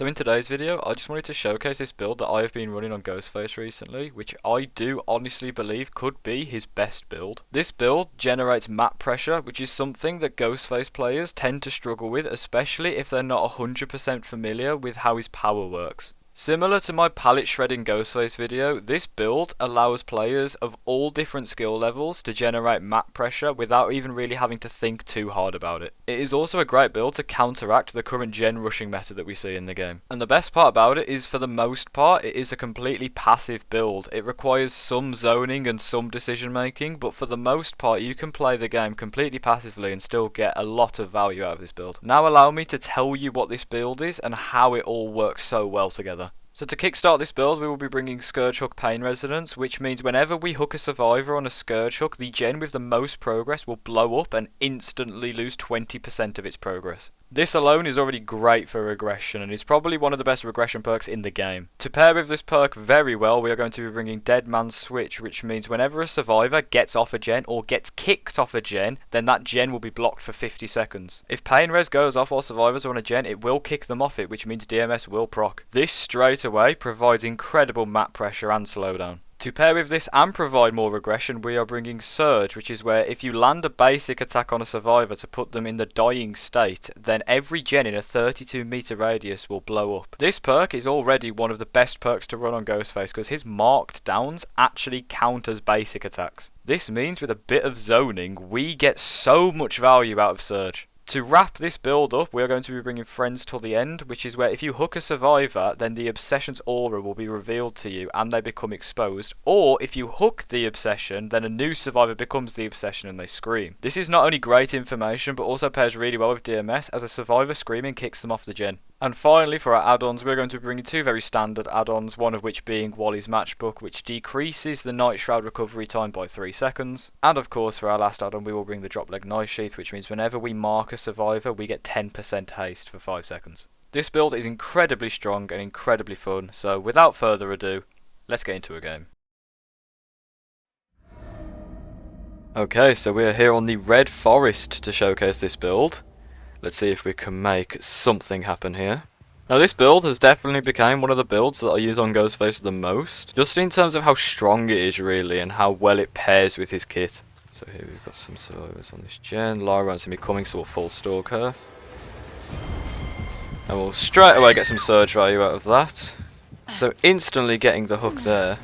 So in today's video, I just wanted to showcase this build that I have been running on Ghostface recently, which I do honestly believe could be his best build. This build generates map pressure, which is something that Ghostface players tend to struggle with, especially if they're not 100% familiar with how his power works. Similar to my palette shredding Ghostface video, this build allows players of all different skill levels to generate map pressure without even really having to think too hard about it. It is also a great build to counteract the current gen rushing meta that we see in the game. And the best part about it is, for the most part, it is a completely passive build. It requires some zoning and some decision making, but for the most part you can play the game completely passively and still get a lot of value out of this build. Now allow me to tell you what this build is and how it all works so well together. So to kickstart this build, we will be bringing Scourge Hook Pain Resonance, which means whenever we hook a survivor on a Scourge Hook, the gen with the most progress will blow up and instantly lose 20% of its progress. This alone is already great for regression and is probably one of the best regression perks in the game. To pair with this perk very well, we are going to be bringing Dead Man's Switch, which means whenever a survivor gets off a gen or gets kicked off a gen, then that gen will be blocked for 50 seconds. If Pain Res goes off while survivors are on a gen, it will kick them off it, which means DMS will proc. This straight away provides incredible map pressure and slowdown. To pair with this and provide more regression, we are bringing Surge, which is where if you land a basic attack on a survivor to put them in the dying state, then every gen in a 32 meter radius will blow up. This perk is already one of the best perks to run on Ghostface because his marked downs actually count as basic attacks. This means with a bit of zoning, we get so much value out of Surge. To wrap this build up, we are going to be bringing Friends Till the End, which is where if you hook a survivor, then the Obsession's aura will be revealed to you and they become exposed. Or if you hook the Obsession, then a new survivor becomes the Obsession and they scream. This is not only great information, but also pairs really well with DMS, as a survivor screaming kicks them off the gen. And finally, for our add-ons, we're going to be bringing two very standard add-ons, one of which being Wally's Matchbook, which decreases the Night Shroud recovery time by 3 seconds. And of course, for our last add-on, we will bring the Drop Leg Knife Sheath, which means whenever we mark a survivor, we get 10% haste for 5 seconds. This build is incredibly strong and incredibly fun, so without further ado, let's get into a game. Okay, so we are here on the Red Forest to showcase this build. Let's see if we can make something happen here. Now this build has definitely become one of the builds that I use on Ghostface the most, just in terms of how strong it is really and how well it pairs with his kit. So here we've got some survivors on this gen. Lara won't see me coming, so we'll full stalk her. And we'll straight away get some surge value out of that. So instantly getting the hook there.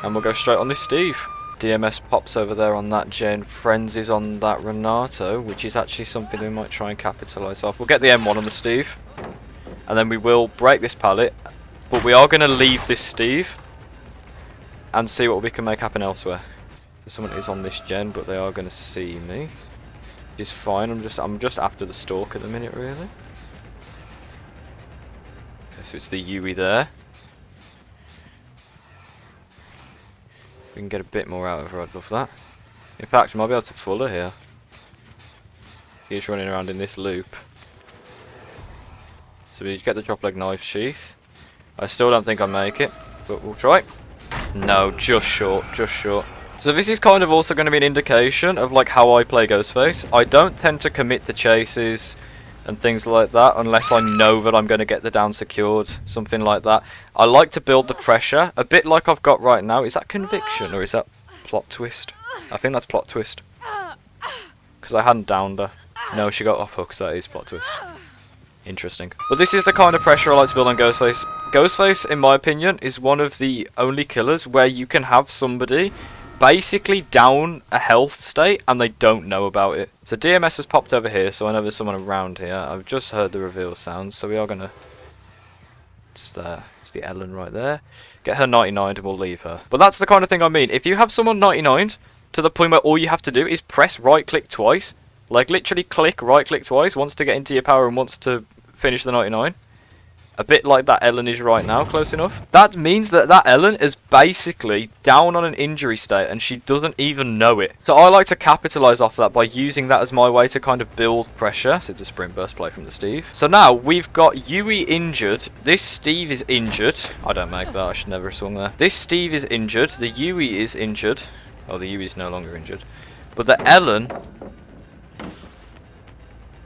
And we'll go straight on this Steve. DMS pops over there on that gen, Frenzy's on that Renato, which is actually something we might try and capitalise off. We'll get the M1 on the Steve, and then we will break this pallet, but we are going to leave this Steve and see what we can make happen elsewhere. So someone is on this gen, but they are going to see me, which is fine. I'm just after the stalk at the minute, really. Okay, so it's the Yui there. We can get a bit more out of her, I'd love that. In fact, I might be able to full her here. She's running around in this loop. So we get the Drop Leg Knife Sheath. I still don't think I'll make it, but we'll try. No, just short, just short. So this is kind of also going to be an indication of like how I play Ghostface. I don't tend to commit to chases and things like that unless I know that I'm going to get the down secured, something like that. I like to build the pressure, a bit like I've got right now. Is that conviction or is that plot twist? I think that's plot twist. Because I hadn't downed her. No, she got off hook, so that is plot twist. Interesting. But this is the kind of pressure I like to build on Ghostface. Ghostface, in my opinion, is one of the only killers where you can have somebody basically down a health state and they don't know about it. So DMS has popped over here, so I know there's someone around here. I've just heard the reveal sounds, so we are gonna just it's the Ellen right there. Get her 99 and we'll leave her. But that's the kind of thing I mean. If you have someone 99 to the point where all you have to do is press right click twice, like literally click right click twice, once to get into your power and once to finish the 99. A bit like that Ellen is right now, close enough. That means that that Ellen is basically down on an injury state and she doesn't even know it. So I like to capitalise off that by using that as my way to kind of build pressure. So it's a sprint burst play from the Steve. So now we've got Yui injured. This Steve is injured. I don't make that, I should never have swung there. This Steve is injured. The Yui is injured. Oh, the Yui is no longer injured. But the Ellen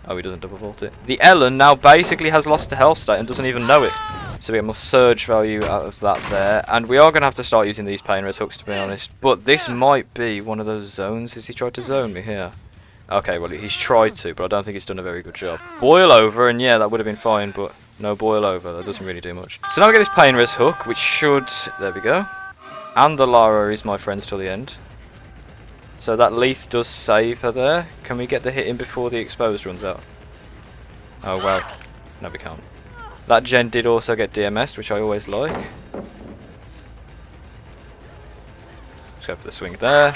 Oh, he doesn't double vault it. The Ellen now basically has lost to health state and doesn't even know it. So we get more surge value out of that there. And we are going to have to start using these pain res hooks, to be honest. But this might be one of those zones. Has he tried to zone me here? Okay, well, he's tried to, but I don't think he's done a very good job. Boil over, and yeah, that would have been fine, but no boil over. That doesn't really do much. So now we get this pain res hook, which should... There we go. And the Lara is my friends till the end. So that Leith does save her there. Can we get the hit in before the exposed runs out? Oh, well. No, we can't. That gen did also get DMS'd, which I always like. Let's go for the swing there.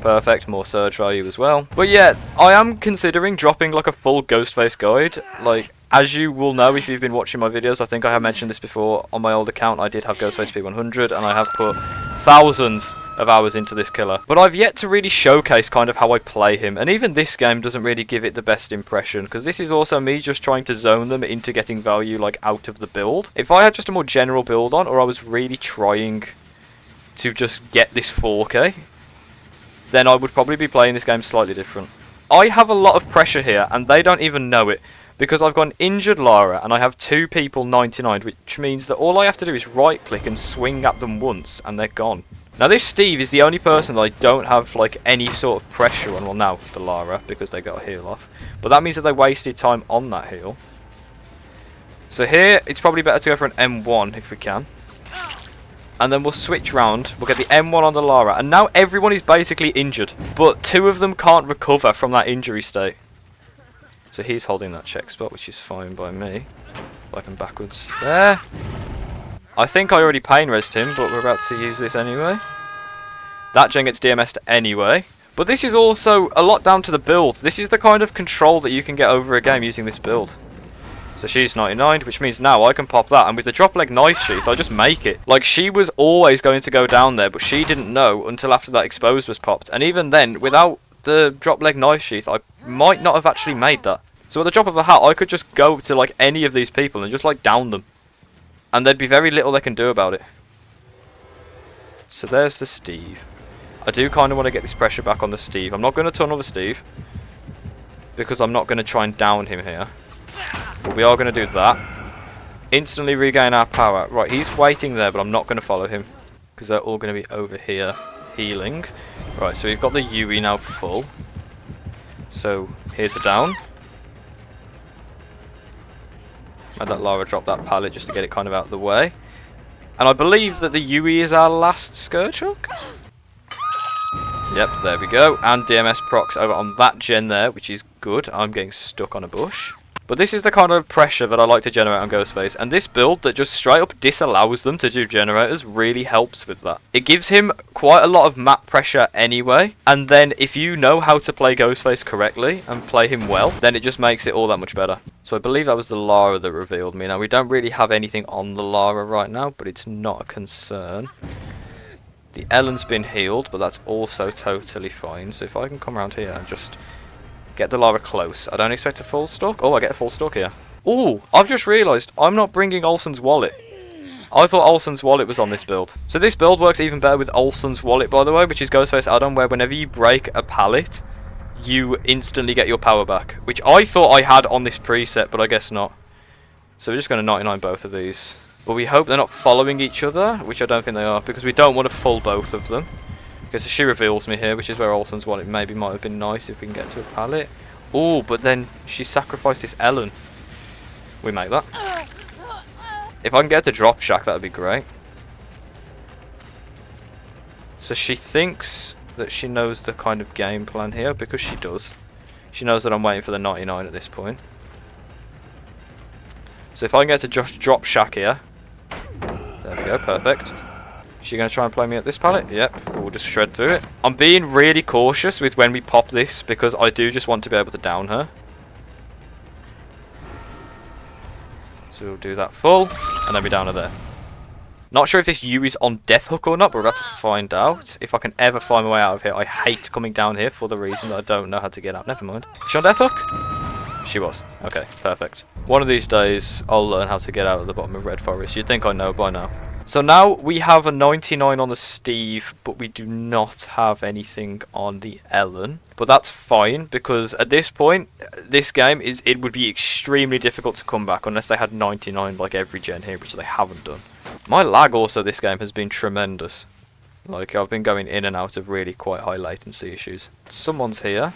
Perfect, more surge value as well. But yeah, I am considering dropping like a full Ghostface guide. Like, as you will know if you've been watching my videos, I think I have mentioned this before, on my old account I did have Ghostface P100 and I have put thousands of hours into this killer. But I've yet to really showcase kind of how I play him, and even this game doesn't really give it the best impression, because this is also me just trying to zone them into getting value like out of the build. If I had just a more general build on, or I was really trying to just get this 4K, then I would probably be playing this game slightly different. I have a lot of pressure here, and they don't even know it, because I've got an injured Lara, and I have 2 people 99, which means that all I have to do is right-click and swing at them once, and they're gone. Now this Steve is the only person that I don't have like any sort of pressure on. Well, now the Lara, because they got a heal off. But that means that they wasted time on that heal. So here, it's probably better to go for an M1 if we can. And then we'll switch round. We'll get the M1 on the Lara. And now everyone is basically injured. But 2 of them can't recover from that injury state. So he's holding that check spot, which is fine by me. Like him backwards there. I think I already pain resed him, but we're about to use this anyway. That gen gets DMS'd anyway. But this is also a lot down to the build. This is the kind of control that you can get over a game using this build. So she's 99, which means now I can pop that, and with the drop leg knife sheath, I just make it. Like, she was always going to go down there, but she didn't know until after that exposed was popped. And even then, without the drop leg knife sheath, I might not have actually made that. So at the drop of a hat, I could just go to like any of these people and just like down them. And there'd be very little they can do about it. So there's the Steve. I do kind of want to get this pressure back on the Steve. I'm not going to tunnel the Steve, because I'm not going to try and down him here. But we are going to do that. Instantly regain our power. Right, he's waiting there, but I'm not going to follow him, because they're all going to be over here healing. Right, so we've got the Yui now full. So here's a down. Had that Lara drop that pallet just to get it kind of out of the way. And I believe that the Yui is our last Scourge Hook. Yep, there we go. And DMS procs over on that gen there, which is good. I'm getting stuck on a bush. But this is the kind of pressure that I like to generate on Ghostface, and this build that just straight up disallows them to do generators really helps with that. It gives him quite a lot of map pressure anyway, and then if you know how to play Ghostface correctly and play him well, then it just makes it all that much better. So I believe that was the Lara that revealed me. Now we don't really have anything on the Lara right now, but it's not a concern. The Ellen's been healed, but that's also totally fine. So if I can come around here and just get the Lara close. I don't expect a full stock. Oh, I get a full stock here. Oh, I've just realised I'm not bringing Olsen's wallet. I thought Olsen's wallet was on this build. So this build works even better with Olsen's wallet, by the way, which is Ghostface add-on, where whenever you break a pallet, you instantly get your power back. Which I thought I had on this preset, but I guess not. So we're just going to 99 both of these. But we hope they're not following each other, which I don't think they are, because we don't want to full both of them. Okay, so she reveals me here, which is where Olsen's wallet maybe might have been nice if we can get to a pallet. Oh, but then she sacrificed this Ellen. We make that. If I can get to drop shack, that would be great. So she thinks that she knows the kind of game plan here, because she does. She knows that I'm waiting for the 99 at this point. So if I can get to just drop shack here. There we go, perfect. Is she going to try and play me at this pallet? Yep, we'll just shred through it. I'm being really cautious with when we pop this, because I do just want to be able to down her. So we'll do that full, and then we down her there. Not sure if this U is on death hook or not, but we're about to find out. If I can ever find my way out of here. I hate coming down here for the reason that I don't know how to get out. Never mind. Is she on death hook? She was. Okay, perfect. One of these days, I'll learn how to get out of the bottom of Red Forest. You'd think I know by now. So now we have a 99 on the Steve, but we do not have anything on the Ellen. But that's fine, because at this point, this game, it would be extremely difficult to come back unless they had 99 like every gen here, which they haven't done. My lag also this game has been tremendous. Like, I've been going in and out of really quite high latency issues. Someone's here.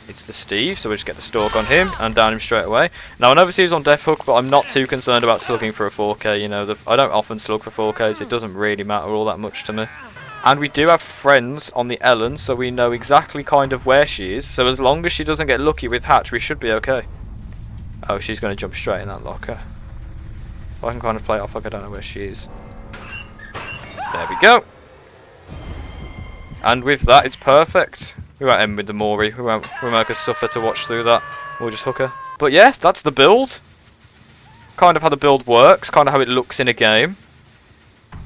It's the Steve, so we just get the stalk on him and down him straight away. Now, I know Steve's on Death Hook, but I'm not too concerned about slugging for a 4K. You know, I don't often slug for 4Ks. It doesn't really matter all that much to me. And we do have friends on the Ellen, so we know exactly kind of where she is. So as long as she doesn't get lucky with Hatch, we should be okay. Oh, she's going to jump straight in that locker. I can kind of play it off like I don't know where she is. There we go. And with that, it's perfect. We won't end with the Mori. We won't make her suffer to watch through that. We'll just hook her. But yeah, that's the build. Kind of how the build works. Kind of how it looks in a game.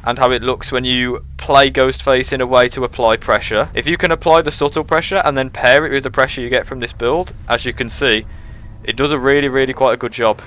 And how it looks when you play Ghostface in a way to apply pressure. If you can apply the subtle pressure and then pair it with the pressure you get from this build, as you can see, it does a really, really quite a good job.